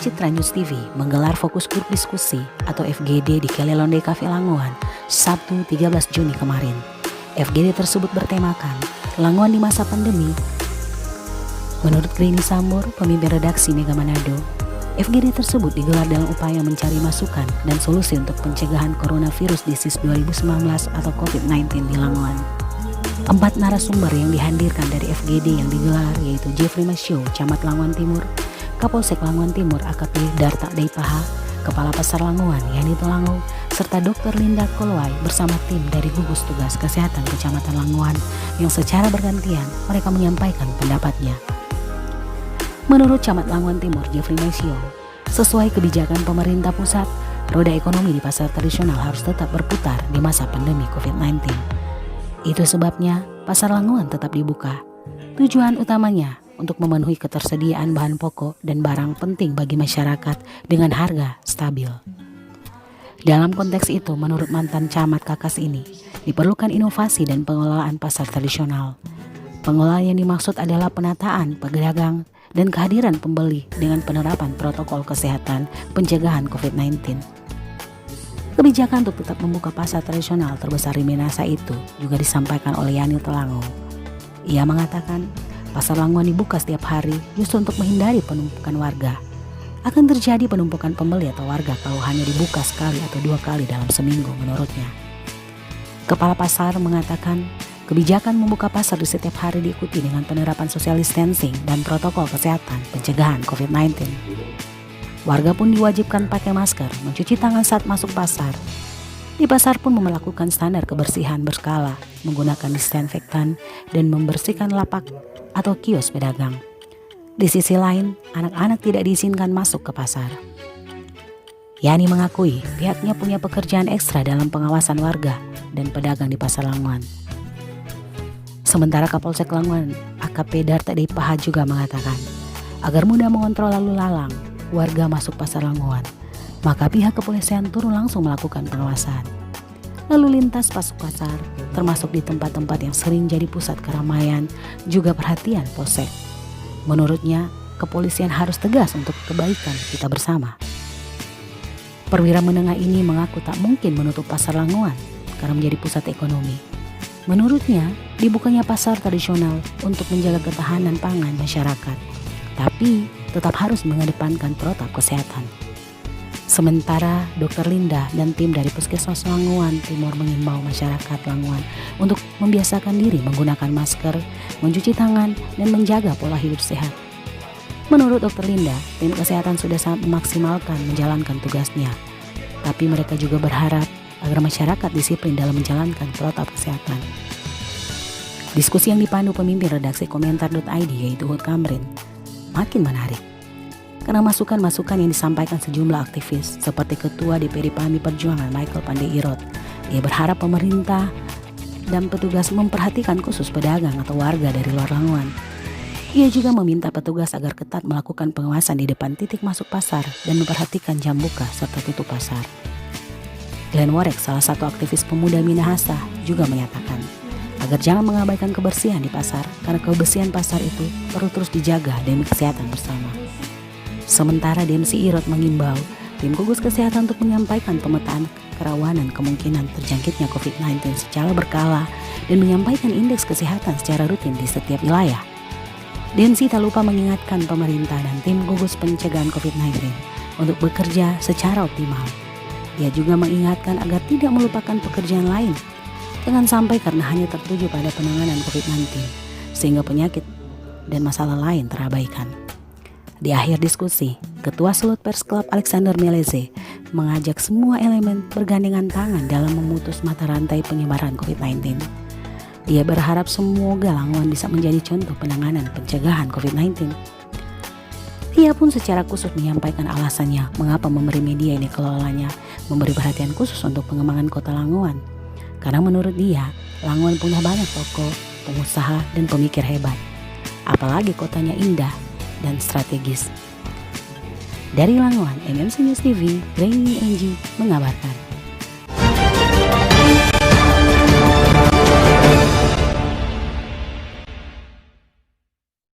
Citra News TV menggelar fokus grup diskusi atau FGD di Kelelonde Cafe Langoan Sabtu 13 Juni kemarin. FGD tersebut bertemakan Langoan di masa pandemi. Menurut Grini Sambor, pemimpin redaksi Mega Manado, FGD tersebut digelar dalam upaya mencari masukan dan solusi untuk pencegahan coronavirus disease 2019 atau COVID-19 di Langoan. 4 narasumber yang dihadirkan dari FGD yang digelar yaitu Jeffrey Masyo, Camat Langoan Timur, Kapolsek Langoan Timur AKP Darta Daipaha, Kepala Pasar Langoan Yani Tolango, serta Dr. Linda Kolowai bersama tim dari gugus tugas kesehatan Kecamatan Langoan yang secara bergantian mereka menyampaikan pendapatnya. Menurut Camat Langoan Timur Jeffrey Masyo, sesuai kebijakan pemerintah pusat, roda ekonomi di pasar tradisional harus tetap berputar di masa pandemi COVID-19. Itu sebabnya pasar Langoan tetap dibuka. Tujuan utamanya untuk memenuhi ketersediaan bahan pokok dan barang penting bagi masyarakat dengan harga stabil. Dalam konteks itu, menurut mantan camat Kakas ini, diperlukan inovasi dan pengelolaan pasar tradisional. Pengelolaan yang dimaksud adalah penataan pedagang dan kehadiran pembeli dengan penerapan protokol kesehatan pencegahan COVID-19. Kebijakan untuk tetap membuka pasar tradisional terbesar di Minahasa itu juga disampaikan oleh Yani Tolango. Ia mengatakan, pasar Langoan dibuka setiap hari justru untuk menghindari penumpukan warga. Akan terjadi penumpukan pembeli atau warga kalau hanya dibuka sekali atau 2 kali dalam seminggu menurutnya. Kepala pasar mengatakan kebijakan membuka pasar di setiap hari diikuti dengan penerapan social distancing dan protokol kesehatan pencegahan COVID-19. Warga pun diwajibkan pakai masker, mencuci tangan saat masuk pasar. Di pasar pun melakukan standar kebersihan berkala, menggunakan disinfektan dan membersihkan lapak atau kios pedagang. Di sisi lain, anak-anak tidak diizinkan masuk ke pasar. Yani mengakui pihaknya punya pekerjaan ekstra dalam pengawasan warga dan pedagang di pasar Langoan. Sementara Kapolsek Langoan AKP Darta Daipaha juga mengatakan, agar mudah mengontrol lalu lalang warga masuk pasar Langoan, maka pihak kepolisian turun langsung melakukan pengawasan. Lalu lintas masuk pasar, termasuk di tempat-tempat yang sering jadi pusat keramaian, juga perhatian Polsek. Menurutnya, kepolisian harus tegas untuk kebaikan kita bersama. Perwira menengah ini mengaku tak mungkin menutup pasar Langoan karena menjadi pusat ekonomi. Menurutnya, dibukanya pasar tradisional untuk menjaga ketahanan pangan masyarakat, tapi tetap harus mengedepankan protokol kesehatan. Sementara Dr. Linda dan tim dari Puskesmas Langoan Timur mengimbau masyarakat Langoan untuk membiasakan diri menggunakan masker, mencuci tangan, dan menjaga pola hidup sehat. Menurut Dr. Linda, tim kesehatan sudah sangat memaksimalkan menjalankan tugasnya, tapi mereka juga berharap agar masyarakat disiplin dalam menjalankan protokol kesehatan. Diskusi yang dipandu pemimpin redaksi komentar.id yaitu Hud Kamrin makin menarik karena masukan-masukan yang disampaikan sejumlah aktivis seperti Ketua DPD PAMI Perjuangan Michael Pandey Irot. Ia berharap pemerintah dan petugas memperhatikan khusus pedagang atau warga dari luar Langoan. Ia juga meminta petugas agar ketat melakukan pengawasan di depan titik masuk pasar dan memperhatikan jam buka serta tutup pasar. Glenn Worek, salah satu aktivis pemuda Minahasa, juga menyatakan agar jangan mengabaikan kebersihan di pasar karena kebersihan pasar itu perlu terus dijaga demi kesehatan bersama. Sementara DMC Irot mengimbau tim gugus kesehatan untuk menyampaikan pemetaan kerawanan kemungkinan terjangkitnya COVID-19 secara berkala dan menyampaikan indeks kesehatan secara rutin di setiap wilayah. DMC tak lupa mengingatkan pemerintah dan tim gugus pencegahan COVID-19 untuk bekerja secara optimal. Ia juga mengingatkan agar tidak melupakan pekerjaan lain. Jangan sampai karena hanya tertuju pada penanganan COVID-19, sehingga penyakit dan masalah lain terabaikan. Di akhir diskusi, Ketua Sulut Pers Club Alexander Meleze mengajak semua elemen bergandengan tangan dalam memutus mata rantai penyebaran COVID-19. Dia berharap semoga Langoan bisa menjadi contoh penanganan pencegahan COVID-19. Ia pun secara khusus menyampaikan alasannya mengapa memberi media ini kelolanya memberi perhatian khusus untuk pengembangan kota Langoan. Karena menurut dia, Langoan punya banyak tokoh, pengusaha, dan pemikir hebat. Apalagi kotanya indah dan strategis. Dari Langoan, MMC News TV, Rainy Angie mengabarkan.